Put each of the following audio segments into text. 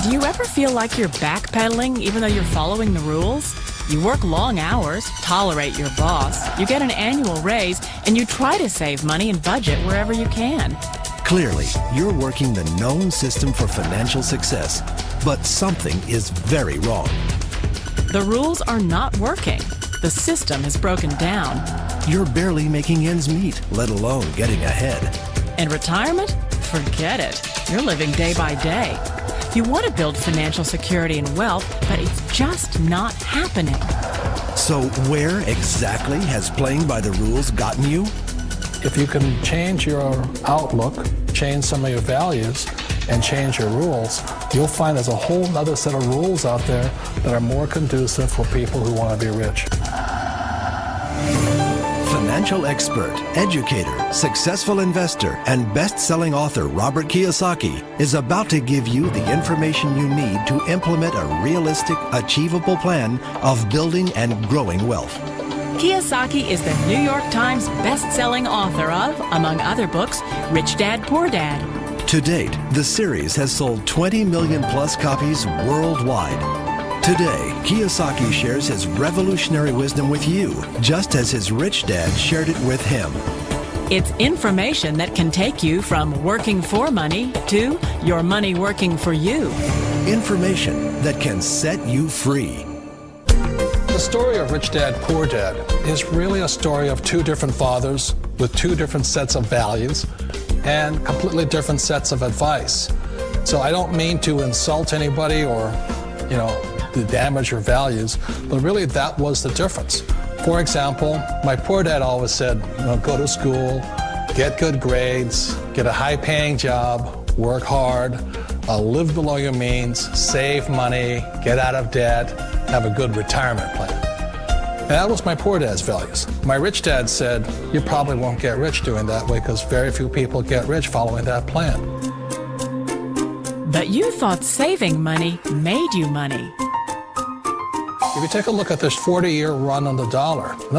Do you ever feel like you're backpedaling even though you're following the rules? You work long hours, tolerate your boss, you get an annual raise, and you try to save money and budget wherever you can. Clearly, you're working the known system for financial success, but something is very wrong. The rules are not working. The system has broken down. You're barely making ends meet, let alone getting ahead. And retirement? Forget it. You're living day by day. You want to build financial security and wealth, but it's just not happening. So where exactly has playing by the rules gotten you? If you can change your outlook, change some of your values, and change your rules, you'll find there's a whole other set of rules out there that are more conducive for people who want to be rich. Financial expert, educator, successful investor, and best-selling author Robert Kiyosaki is about to give you the information you need to implement a realistic, achievable plan of building and growing wealth. Kiyosaki is the New York Times best-selling author of, among other books, Rich Dad, Poor Dad. To date, the series has sold 20 million plus copies worldwide. Today, Kiyosaki shares his revolutionary wisdom with you, just as his rich dad shared it with him. It's information that can take you from working for money to your money working for you. Information that can set you free. The story of Rich Dad, Poor Dad is really a story of two different fathers with two different sets of values and completely different sets of advice. So I don't mean to insult anybody or, to damage your values, but really that was the difference. For example, my poor dad always said, go to school, get good grades, get a high-paying job, work hard, live below your means, save money, get out of debt, have a good retirement plan. And that was my poor dad's values. My rich dad said, you probably won't get rich doing that way because very few people get rich following that plan. But you thought saving money made you money. If you take a look at this 40-year run on the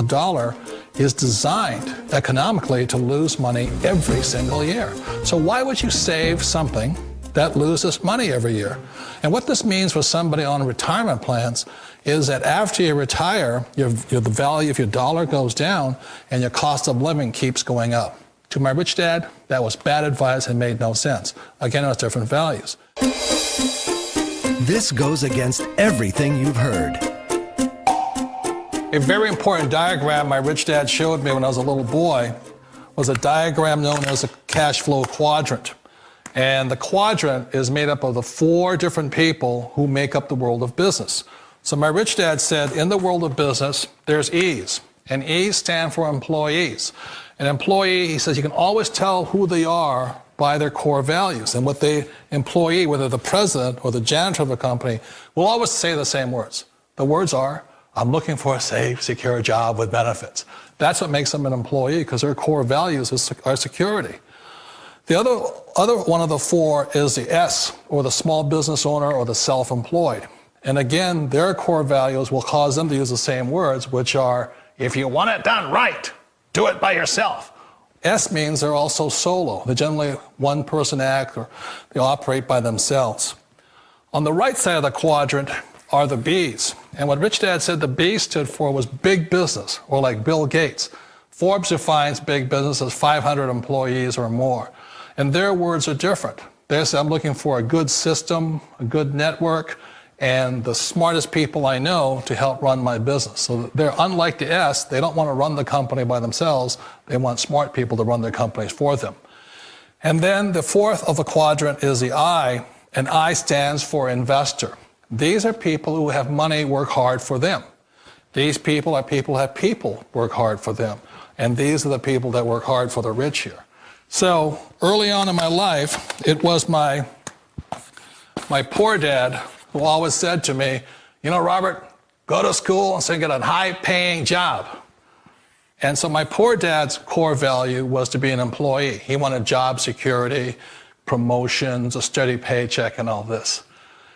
dollar is designed economically to lose money every single year. So why would you save something that loses money every year? And what this means for somebody on retirement plans is that after you retire, the value of your dollar goes down and your cost of living keeps going up. To my rich dad, that was bad advice and made no sense. Again, it was different values. This goes against everything you've heard. A very important diagram my rich dad showed me when I was a little boy was a diagram known as a cash flow quadrant. And the quadrant is made up of the four different people who make up the world of business. So my rich dad said, in the world of business, there's E's. And E's stand for employees. An employee, he says, you can always tell who they are by their core values. And what the employee, whether the president or the janitor of a company, will always say the same words. The words are, I'm looking for a safe, secure job with benefits. That's what makes them an employee, because their core values are security. The other one of the four is the S, or the small business owner or the self-employed. And again, their core values will cause them to use the same words, which are, if you want it done right, do it by yourself. S means they're also solo. They're generally one-person act, or they operate by themselves. On the right side of the quadrant are the B's. And what Rich Dad said the B stood for was big business, or like Bill Gates. Forbes defines big business as 500 employees or more. And their words are different. They say, I'm looking for a good system, a good network, and the smartest people I know to help run my business. So they're unlike the S. They don't want to run the company by themselves. They want smart people to run their companies for them. And then the fourth of the quadrant is the I, and I stands for investor. These are people who have money work hard for them. These people are people who have people work hard for them. And these are the people that work hard for the rich here. So early on in my life, it was my poor dad who always said to me, Robert, go to school and get a high-paying job. And so my poor dad's core value was to be an employee. He wanted job security, promotions, a steady paycheck, and all this.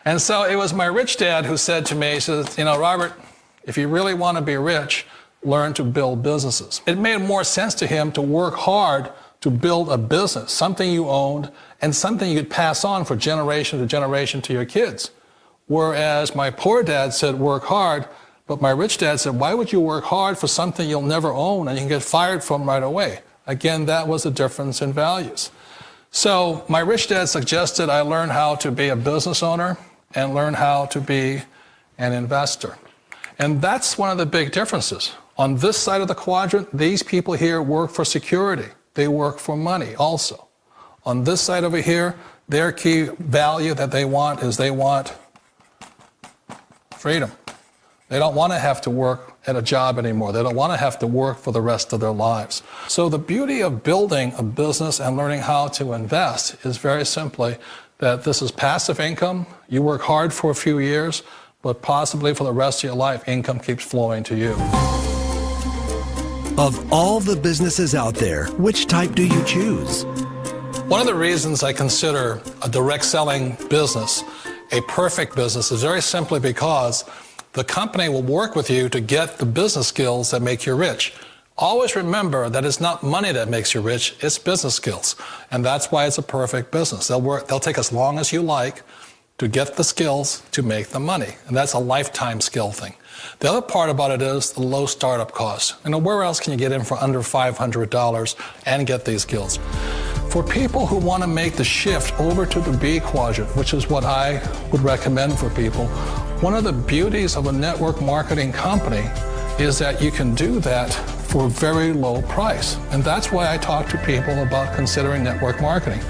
And so it was my rich dad who said to me, he says, Robert, if you really want to be rich, learn to build businesses. It made more sense to him to work hard to build a business, something you owned and something you could pass on for generation to generation to your kids. Whereas my poor dad said, work hard, but my rich dad said, why would you work hard for something you'll never own and you can get fired from right away? Again, that was the difference in values. So my rich dad suggested I learn how to be a business owner and learn how to be an investor. And that's one of the big differences. On this side of the quadrant, these people here work for security. They work for money also. On this side over here, their key value that they want is they want freedom. They don't want to have to work at a job anymore. They don't want to have to work for the rest of their lives. So the beauty of building a business and learning how to invest is very simply that this is passive income. You work hard for a few years, but possibly for the rest of your life, income keeps flowing to you. Of all the businesses out there, which type do you choose? One of the reasons I consider a direct selling business a perfect business is very simply because the company will work with you to get the business skills that make you rich. Always remember that it's not money that makes you rich, it's business skills. And that's why it's a perfect business. They'll take as long as you like to get the skills to make the money. And that's a lifetime skill thing. The other part about it is the low startup cost. You know, where else can you get in for under $500 and get these skills? For people who want to make the shift over to the B quadrant, which is what I would recommend for people, one of the beauties of a network marketing company is that you can do that for a very low price. And that's why I talk to people about considering network marketing.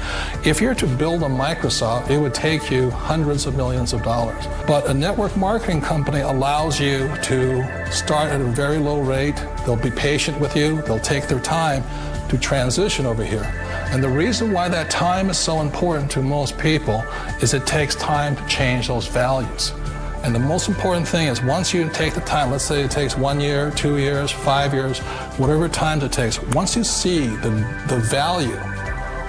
If you're to build a Microsoft, it would take you hundreds of millions of dollars. But a network marketing company allows you to start at a very low rate. They'll be patient with you. They'll take their time to transition over here. And the reason why that time is so important to most people is it takes time to change those values. And the most important thing is once you take the time, let's say it takes 1 year, 2 years, 5 years, whatever time it takes, once you see the value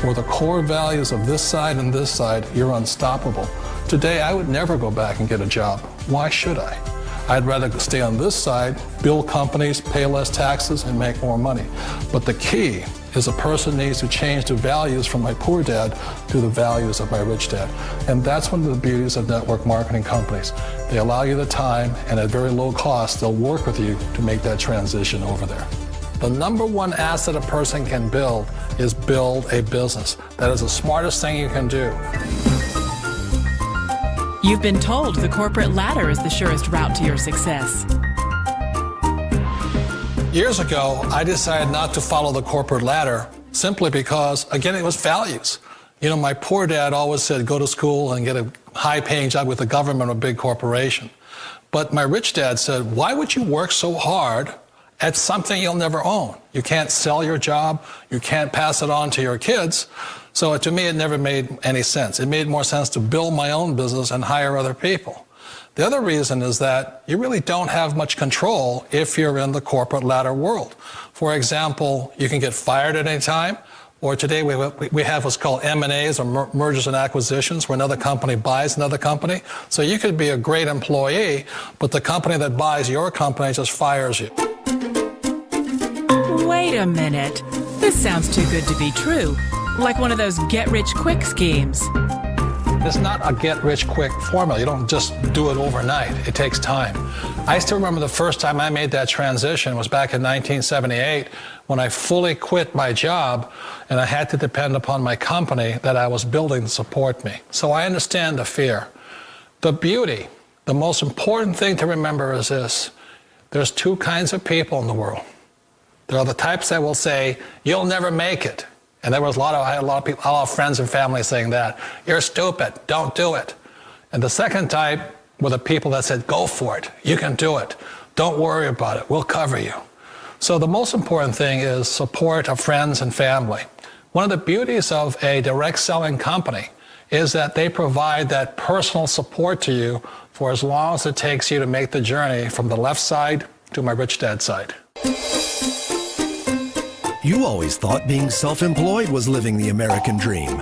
or the core values of this side and this side, you're unstoppable. Today, I would never go back and get a job. Why should I? I'd rather stay on this side, build companies, pay less taxes, and make more money. But the key is a person needs to change the values from my poor dad to the values of my rich dad. And that's one of the beauties of network marketing companies. They allow you the time, and at very low cost, they'll work with you to make that transition over there. The number one asset a person can build is build a business. That is the smartest thing you can do. You've been told the corporate ladder is the surest route to your success. Years ago, I decided not to follow the corporate ladder simply because, again, it was values. You know, my poor dad always said, go to school and get a high-paying job with the government or a big corporation. But my rich dad said, why would you work so hard at something you'll never own? You can't sell your job. You can't pass it on to your kids. So to me, it never made any sense. It made more sense to build my own business and hire other people. The other reason is that you really don't have much control if you're in the corporate ladder world. For example, you can get fired at any time, or today we have what's called M&As, or mergers and acquisitions, where another company buys another company. So you could be a great employee, but the company that buys your company just fires you. Wait a minute. This sounds too good to be true. Like one of those get-rich-quick schemes. It's not a get-rich-quick formula. You don't just do it overnight. It takes time. I still remember the first time I made that transition was back in 1978 when I fully quit my job and I had to depend upon my company that I was building to support me. So I understand the fear. The beauty, the most important thing to remember is this. There's two kinds of people in the world. There are the types that will say, you'll never make it. And I had a lot of friends and family saying that. You're stupid, don't do it. And the second type were the people that said, go for it, you can do it. Don't worry about it, we'll cover you. So the most important thing is support of friends and family. One of the beauties of a direct selling company is that they provide that personal support to you for as long as it takes you to make the journey from the left side to my rich dad's side. You always thought being self-employed was living the American dream.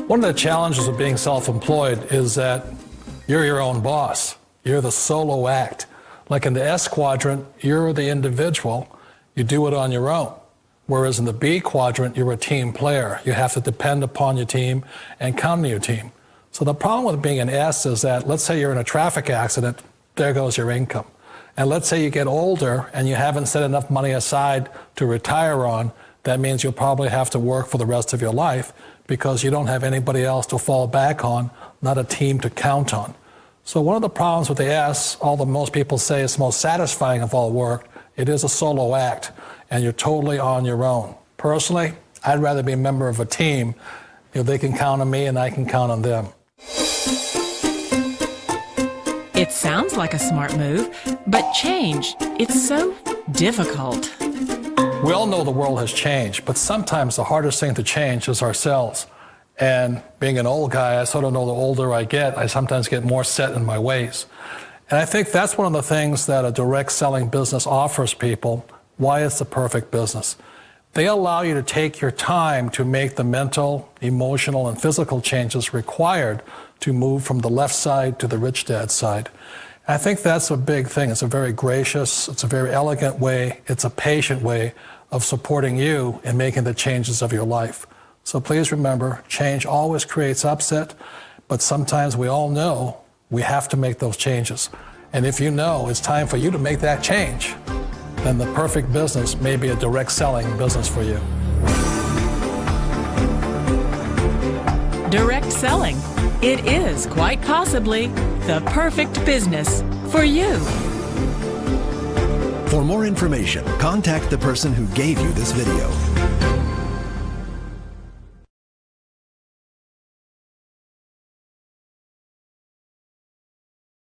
One of the challenges of being self-employed is that you're your own boss. You're the solo act. Like in the S quadrant, you're the individual. You do it on your own. Whereas in the B quadrant, you're a team player. You have to depend upon your team and count on your team. So the problem with being an S is that, let's say you're in a traffic accident, there goes your income. And let's say you get older and you haven't set enough money aside to retire on, that means you'll probably have to work for the rest of your life because you don't have anybody else to fall back on, not a team to count on. So one of the problems with the S, although most people say it's the most satisfying of all work, it is a solo act, and you're totally on your own. Personally, I'd rather be a member of a team. They can count on me and I can count on them. It sounds like a smart move, but change, it's so difficult. We all know the world has changed, but sometimes the hardest thing to change is ourselves. And being an old guy, I sort of know the older I get, I sometimes get more set in my ways. And I think that's one of the things that a direct selling business offers people, why it's the perfect business. They allow you to take your time to make the mental, emotional, and physical changes required to move from the left side to the rich dad side. And I think that's a big thing. It's a very gracious, it's a very elegant way, it's a patient way of supporting you in making the changes of your life. So please remember, change always creates upset, but sometimes we all know we have to make those changes. And if you know it's time for you to make that change, then the perfect business may be a direct selling business for you. Direct selling. It is quite possibly the perfect business for you. For more information, contact the person who gave you this video.